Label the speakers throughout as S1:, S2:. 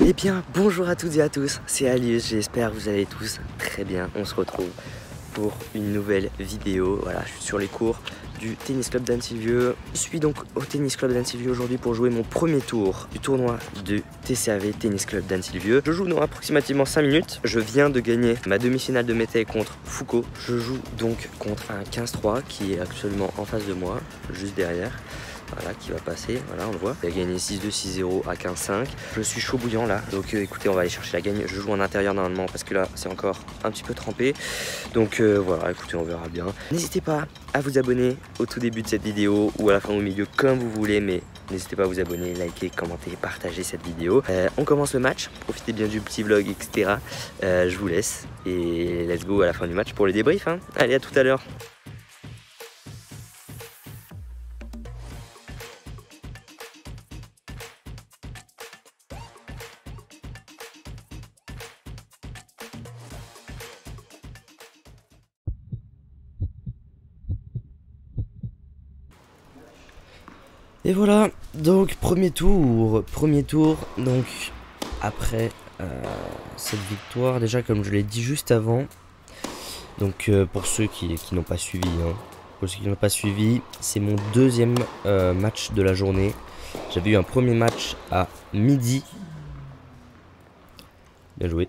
S1: Eh bien, bonjour à toutes et à tous, c'est Alius, j'espère que vous allez tous très bien. On se retrouve pour une nouvelle vidéo. Voilà, je suis sur les cours du Tennis Club d'Antivieux. Je suis donc au Tennis Club d'Antivieux aujourd'hui pour jouer mon premier tour du tournoi de TCAV Tennis Club d'Antivieux. Je joue dans approximativement 5 minutes. Je viens de gagner ma demi-finale de mété contre Foucault. Je joue donc contre un 15-3 qui est actuellement en face de moi, juste derrière. Voilà, qui va passer, voilà, on le voit. Il a gagné 6-2, 6-0 à 15-5. Je suis chaud bouillant là, donc écoutez, on va aller chercher la gagne. Je joue en intérieur normalement parce que là, c'est encore un petit peu trempé. Donc voilà, écoutez, on verra bien. N'hésitez pas à vous abonner au tout début de cette vidéo ou à la fin ou au milieu, comme vous voulez, mais n'hésitez pas à vous abonner, liker, commenter, partager cette vidéo. On commence le match, profitez bien du petit vlog, etc. Je vous laisse et let's go à la fin du match pour le débrief, hein. Allez, à tout à l'heure. Et voilà, donc premier tour, donc après cette victoire, déjà comme je l'ai dit juste avant, donc pour ceux qui n'ont pas suivi, c'est mon deuxième match de la journée. J'avais eu un premier match à midi, bien joué.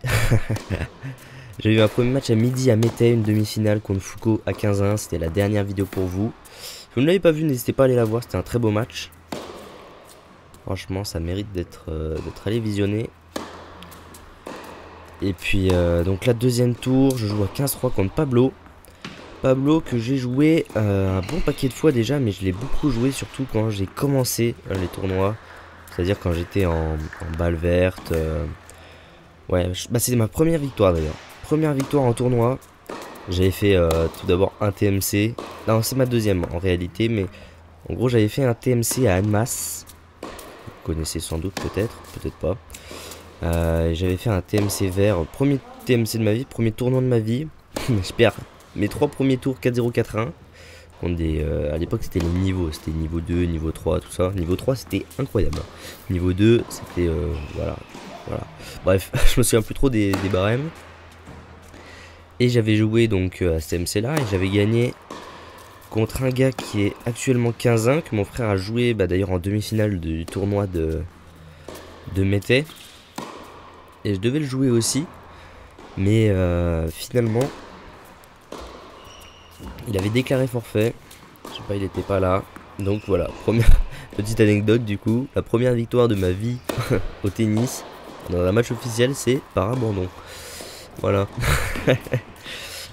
S1: J'ai eu un premier match à midi à Mété, une demi-finale contre Foucault à 15-1, c'était la dernière vidéo pour vous. Si vous ne l'avez pas vu, n'hésitez pas à aller la voir, c'était un très beau match. Franchement, ça mérite d'être allé visionner. Et puis, donc là, deuxième tour, je joue à 15-3 contre Pablo. Pablo que j'ai joué un bon paquet de fois déjà, mais je l'ai beaucoup joué, surtout quand j'ai commencé les tournois. C'est-à-dire quand j'étais en balle verte. Ouais, c'était ma première victoire d'ailleurs. Première victoire en tournoi. J'avais fait tout d'abord un TMC. Non, c'est ma deuxième en réalité, mais en gros, j'avais fait un TMC à Annemasse. Vous connaissez sans doute, peut-être pas. J'avais fait un TMC vert, premier TMC de ma vie, premier tournoi de ma vie. Je perds mes 3 premiers tours 4-0, 4-1. À l'époque, c'était les niveaux, c'était niveau 2, niveau 3, tout ça. Niveau 3, c'était incroyable. Niveau 2, c'était voilà. Bref, je me souviens plus trop des barèmes. Et j'avais joué donc à ce TMC là et j'avais gagné contre un gars qui est actuellement 15-1, que mon frère a joué d'ailleurs en demi-finale du tournoi de Mété. Et je devais le jouer aussi, mais finalement, il avait déclaré forfait. Je sais pas, il était pas là. Donc voilà, première petite anecdote du coup. La première victoire de ma vie au tennis dans un match officiel, c'est par abandon. Voilà.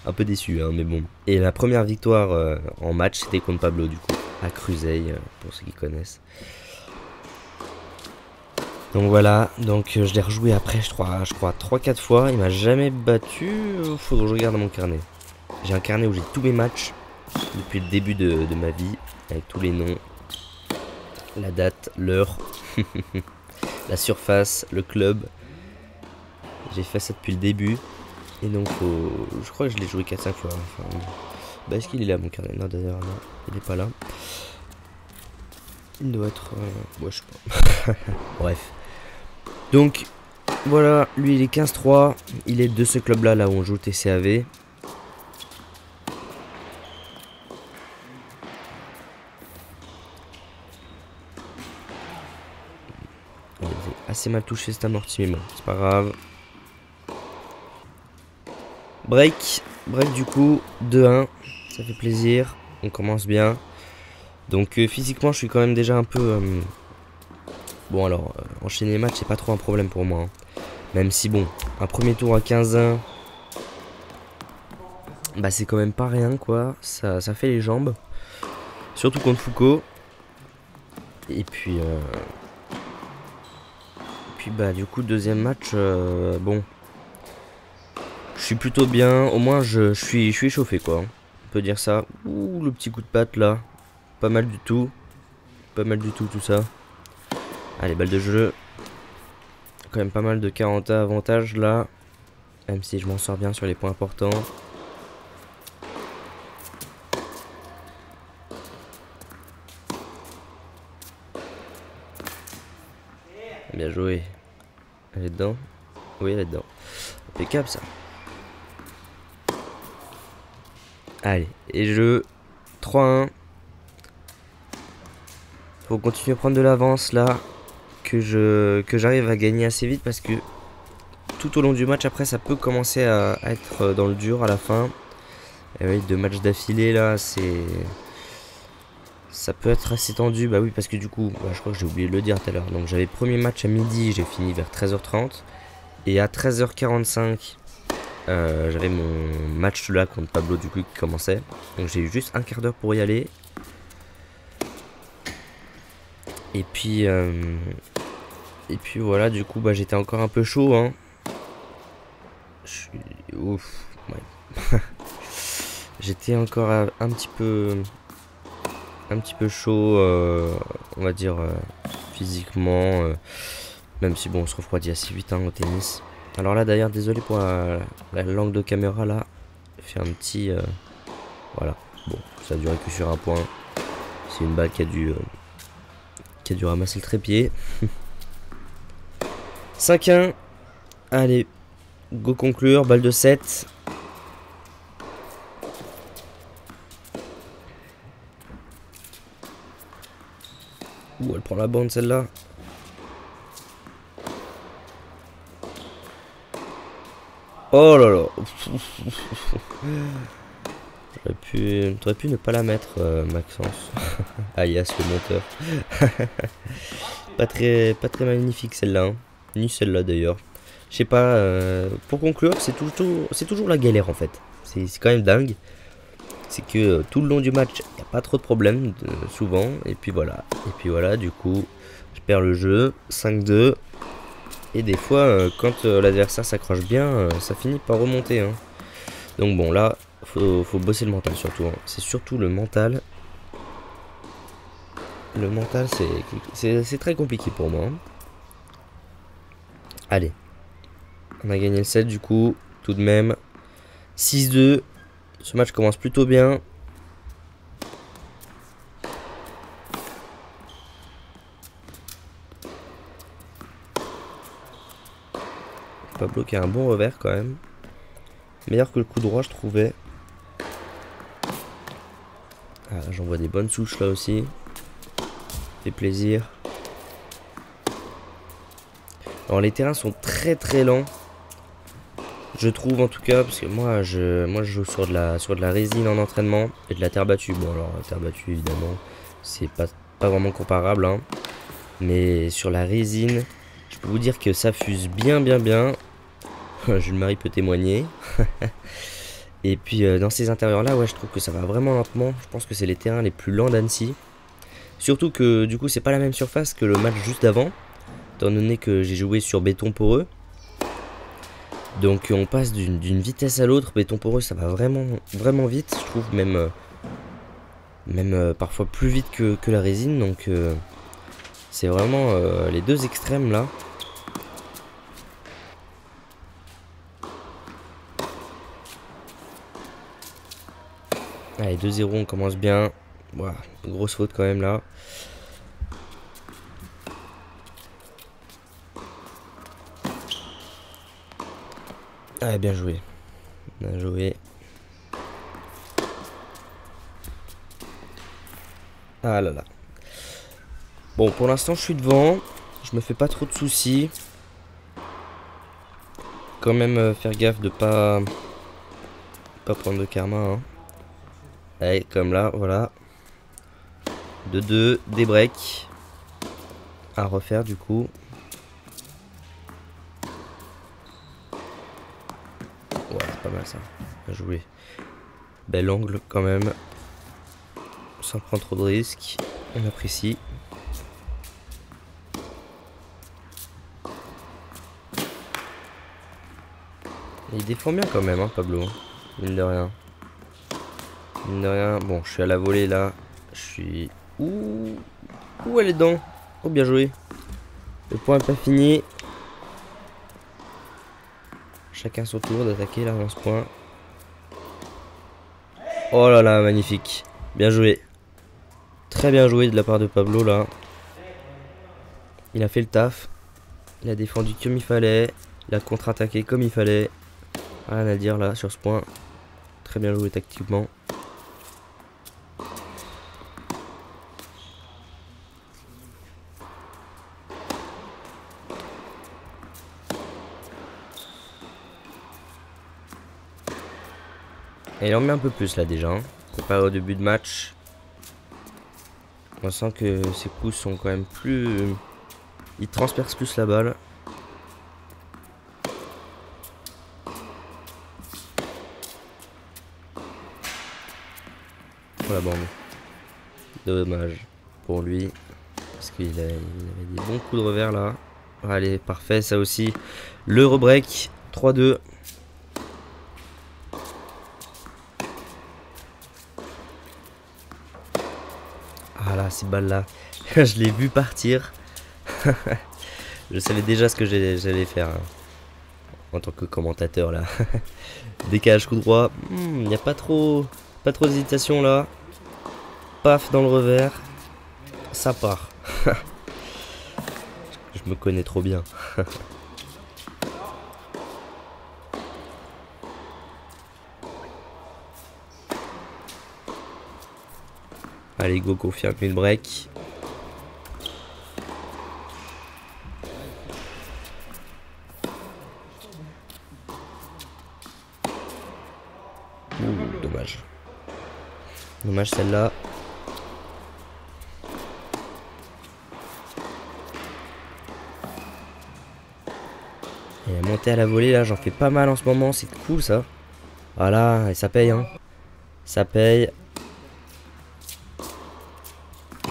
S1: Un peu déçu, hein, mais bon. Et la première victoire en match, c'était contre Pablo, du coup, à Cruzeil, pour ceux qui connaissent. Donc voilà, donc je l'ai rejoué après, je crois 3-4 fois. Il m'a jamais battu. Faudrait que je regarde mon carnet. J'ai un carnet où j'ai tous mes matchs depuis le début de ma vie, avec tous les noms, la date, l'heure, la surface, le club. J'ai fait ça depuis le début. Et donc, je crois que je l'ai joué 4-5 fois. Enfin, est-ce qu'il est là mon carnet? Non, d'ailleurs, non, il est pas là. Il doit être. Ouais, je sais pas. Bref. Donc, voilà, lui il est 15-3. Il est de ce club-là, là où on joue TCAV. Il avait assez mal touché cet amorti, mais bon, c'est pas grave. Break du coup, 2-1, ça fait plaisir, on commence bien. Donc physiquement je suis quand même déjà un peu... Bon alors, enchaîner les matchs c'est pas trop un problème pour moi, hein. Même si bon, un premier tour à 15-1, c'est quand même pas rien quoi, ça fait les jambes. Surtout contre Foucault. Et puis... du coup deuxième match, bon... Je suis plutôt bien, au moins je suis échauffé quoi. On peut dire ça. Ouh, le petit coup de patte là. Pas mal du tout. Tout ça. Allez, balle de jeu. Quand même pas mal de 40 avantages là. Même si je m'en sors bien sur les points importants. Bien joué. Elle est dedans. Oui, elle est dedans. Impeccable ça. Allez, et je 3-1. Faut continuer à prendre de l'avance là. Que j'arrive à gagner assez vite parce que tout au long du match après ça peut commencer à être dans le dur à la fin. Et oui, 2 matchs d'affilée là, ça peut être assez tendu. Bah oui, parce que du coup, bah, je crois que j'ai oublié de le dire tout à l'heure. Donc j'avais premier match à midi, j'ai fini vers 13h30. Et à 13h45, j'avais mon match là contre Pablo du coup qui commençait. Donc j'ai eu juste un quart d'heure pour y aller. Et puis voilà, du coup bah j'étais encore un peu chaud hein. Je suis ouf. Ouais. J'étais encore un petit peu chaud, on va dire physiquement, même si bon on se refroidit assez vite hein, au tennis. Alors là d'ailleurs désolé pour l'angle de caméra là, fait un petit voilà, bon ça a duré que sur un point. C'est une balle qui a dû ramasser le trépied. 5-1. Allez, go conclure, balle de 7. Ouh, elle prend la bande celle-là. Oh là là. T'aurais pu ne pas la mettre, Maxence. Alias le monteur. pas très magnifique celle-là. Hein. Ni celle-là d'ailleurs. Je sais pas. Pour conclure, c'est toujours la galère en fait. C'est quand même dingue. C'est que tout le long du match, il n'y a pas trop de problèmes, souvent. Et puis voilà, du coup, je perds le jeu. 5-2. Et des fois, quand l'adversaire s'accroche bien, ça finit par remonter. Hein. Donc bon, là, faut bosser le mental surtout. Hein. C'est surtout le mental. Le mental, c'est très compliqué pour moi. Hein. Allez. On a gagné le 7 du coup, tout de même. 6-2. Ce match commence plutôt bien. Pablo qui a un bon revers quand même. Meilleur que le coup droit je trouvais. Ah, j'en vois des bonnes souches là aussi. Fait plaisir. Alors les terrains sont très lents. Je trouve en tout cas, parce que moi je joue sur de la résine en entraînement et de la terre battue. Bon alors la terre battue évidemment c'est pas vraiment comparable hein. Mais sur la résine, je peux vous dire que ça fuse bien. Jules Marie peut témoigner. Et puis dans ces intérieurs là, ouais je trouve que ça va vraiment lentement. Je pense que c'est les terrains les plus lents d'Annecy. Surtout que du coup c'est pas la même surface que le match juste avant. Étant donné que j'ai joué sur béton poreux. Donc on passe d'une vitesse à l'autre. Béton poreux ça va vraiment vite. Je trouve même parfois plus vite que la résine. Donc c'est vraiment les deux extrêmes là. Allez 2-0 on commence bien. Voilà, grosse faute quand même là. Allez bien joué. Bien joué. Ah là là. Bon pour l'instant je suis devant. Je me fais pas trop de soucis. Quand même faire gaffe de pas prendre de karma hein. Allez comme là voilà. 2-2 des breaks à refaire du coup. Ouais c'est pas mal ça. Bien joué. Bel angle quand même. Sans prendre trop de risques. On apprécie. Il défend bien quand même hein Pablo. Mine de rien. Mine de rien. Bon je suis à la volée là. Je suis... Ouh elle est dedans. Oh bien joué. Le point n'est pas fini. Chacun son tour d'attaquer là dans ce point. Oh là là magnifique. Bien joué. Très bien joué de la part de Pablo là. Il a fait le taf. Il a défendu comme il fallait. Il a contre-attaqué comme il fallait. Rien à dire là sur ce point. Très bien joué tactiquement. Et il en met un peu plus là déjà. Hein. Comparé au début de match. On sent que ses coups sont quand même plus... Il transperce plus la balle. Pour la bande. Dommage pour lui. Parce qu'il avait des bons coups de revers là. Allez, parfait, ça aussi. Le rebreak. 3-2. Ah là, ces balles là. Je l'ai vu partir. Je savais déjà ce que j'allais faire. Hein, en tant que commentateur là. Décalage coup droit. Il n'y a pas trop d'hésitation là. Paf dans le revers. Ça part. Je me connais trop bien. Allez, go, confirme une break. Ouh, dommage. Dommage celle-là. Et monter à la volée là, j'en fais pas mal en ce moment, c'est cool ça. Voilà, et ça paye hein. Ça paye.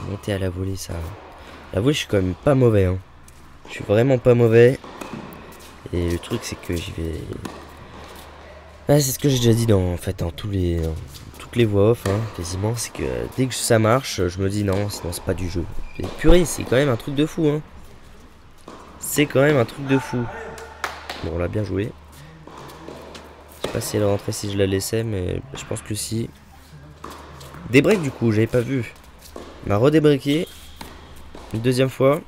S1: Monter à la volée ça. La volée je suis quand même pas mauvais hein. Je suis vraiment pas mauvais. Et le truc c'est que j'y vais. Ouais, c'est ce que j'ai déjà dit dans toutes les voix off hein, quasiment, c'est que dès que ça marche, je me dis non, sinon c'est pas du jeu. Et purée, c'est quand même un truc de fou hein. C'est quand même un truc de fou. Bon, on l'a bien joué. Je sais pas si elle rentrait si je la laissais, mais je pense que si. Des breaks du coup, j'avais pas vu. Il m'a redébreaké. Une deuxième fois.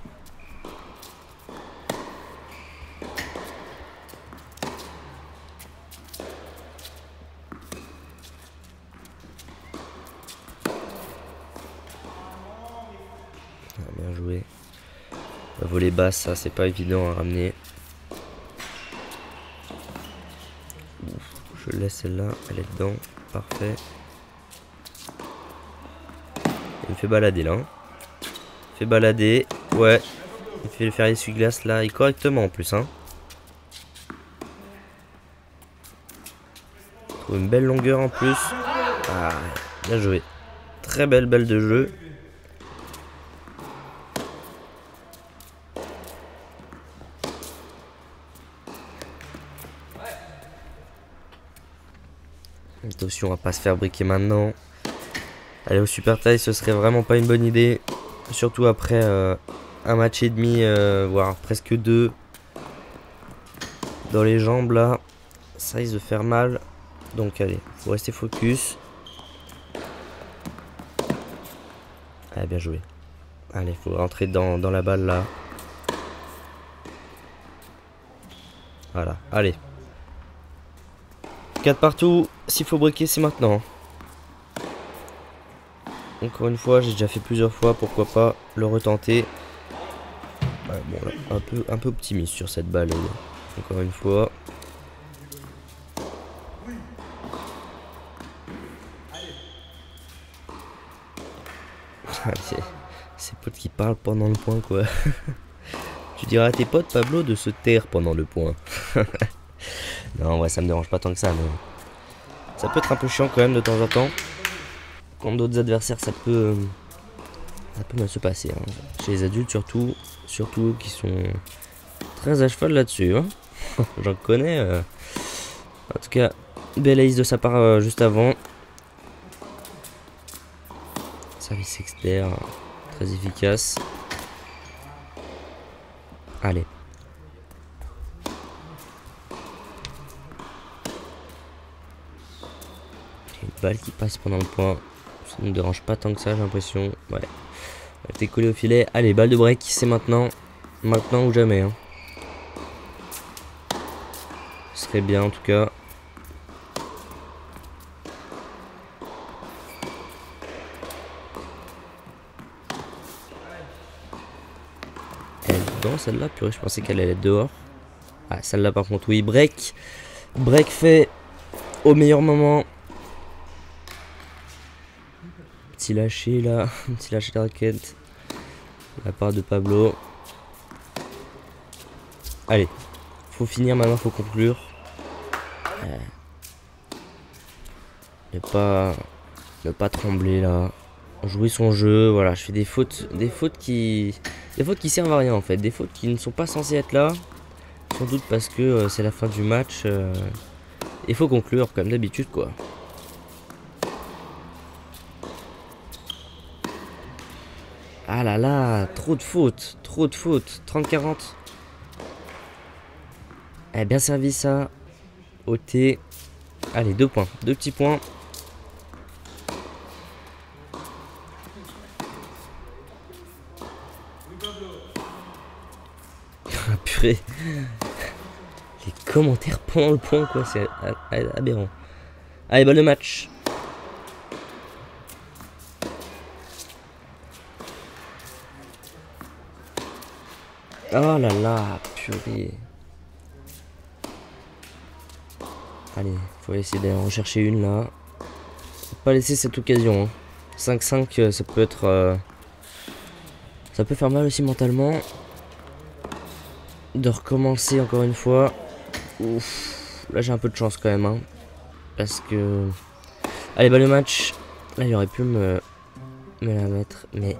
S1: Ah, bien joué. La volée basse, ça c'est pas évident à ramener. Je laisse celle-là, elle est dedans. Parfait. Il me fait balader là. Hein. Il fait balader. Ouais. Il fait faire l'essuie-glace là. Et correctement en plus. Hein. Il trouve une belle longueur en plus. Ah, bien joué. Très belle balle de jeu. Attention à pas se faire briquer maintenant. Aller au super taille, ce serait vraiment pas une bonne idée. Surtout après un match et demi, voire presque 2. Dans les jambes là. Ça risque de faire mal. Donc allez, faut rester focus. Allez, bien joué. Allez, faut rentrer dans la balle là. Voilà, allez. 4 partout. S'il faut briquer, c'est maintenant. Encore une fois, j'ai déjà fait plusieurs fois, pourquoi pas le retenter. Ouais, bon, là, un peu optimiste sur cette balle. Encore une fois. Ces potes qui parlent pendant le point, quoi. Tu diras à tes potes, Pablo, de se taire pendant le point. Non, ouais, ça me dérange pas tant que ça, mais ça peut être un peu chiant quand même de temps en temps. Contre d'autres adversaires, ça peut mal se passer. Hein. Chez les adultes, surtout qui sont très à cheval là-dessus. Hein. J'en connais. En tout cas, belle ace de sa part juste avant. Service externe, très efficace. Allez. Une balle qui passe pendant le point. Ça ne me dérange pas tant que ça, j'ai l'impression. Ouais. Elle était collée au filet. Allez, balle de break, c'est maintenant. Maintenant ou jamais. Hein. Ce serait bien en tout cas. Elle est dedans celle-là, purée, je pensais qu'elle allait être dehors. Ah, celle-là par contre, oui, break. Break fait au meilleur moment. Petit lâché là, petit lâché de raquette. De la part de Pablo. Allez, faut finir maintenant, faut conclure. Ne pas trembler là. Jouer son jeu, voilà, je fais des fautes qui servent à rien en fait, des fautes qui ne sont pas censées être là. Sans doute parce que c'est la fin du match. Il faut conclure comme d'habitude quoi. Ah là là, trop de fautes, 30-40. Eh, bien servi ça. OT. Allez, 2 points, 2 petits points. Ah purée. Les commentaires pendant le point quoi, c'est aberrant. Allez, balle de match. Oh là là, purée. Allez, faut essayer d'aller en chercher une là. Faut pas laisser cette occasion. Hein. 5-5, ça peut être... ça peut faire mal aussi mentalement. De recommencer encore une fois. Ouf, là j'ai un peu de chance quand même. Hein, parce que... Allez, balle de match. Là il aurait pu me la mettre. Mais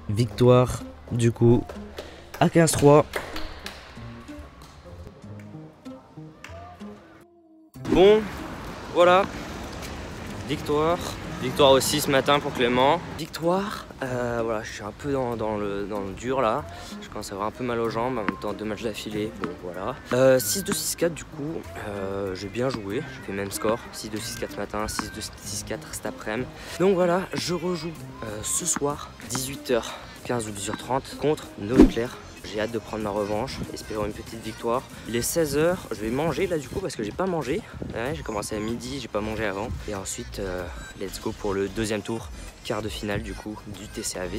S1: victoire du coup. À 15-3. Bon, voilà. Victoire. Victoire aussi ce matin pour Clément. Victoire. Voilà, je suis un peu dans le dur là. Je commence à avoir un peu mal aux jambes. En même temps, 2 matchs d'affilée. Bon, voilà. 6-2, 6-4 du coup. J'ai bien joué. J'ai fait le même score. 6-2, 6-4 ce matin. 6-2, 6-4 cet après-midi. Donc voilà, je rejoue ce soir, 18h15 ou 10h30 contre Noël. J'ai hâte de prendre ma revanche, espérons une petite victoire. Il est 16h, je vais manger là du coup parce que j'ai pas mangé. Ouais, j'ai commencé à midi, j'ai pas mangé avant. Et ensuite, let's go pour le deuxième tour, quart de finale du coup du TCAV.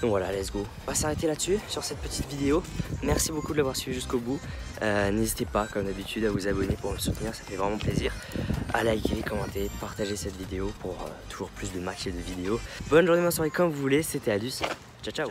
S1: Donc voilà, let's go. On va s'arrêter là-dessus, sur cette petite vidéo. Merci beaucoup de l'avoir suivi jusqu'au bout. N'hésitez pas, comme d'habitude, à vous abonner pour me soutenir, ça fait vraiment plaisir. À liker, commenter, partager cette vidéo pour toujours plus de matchs et de vidéos. Bonne journée, bonne soirée comme vous voulez, c'était Adus. Ciao, ciao.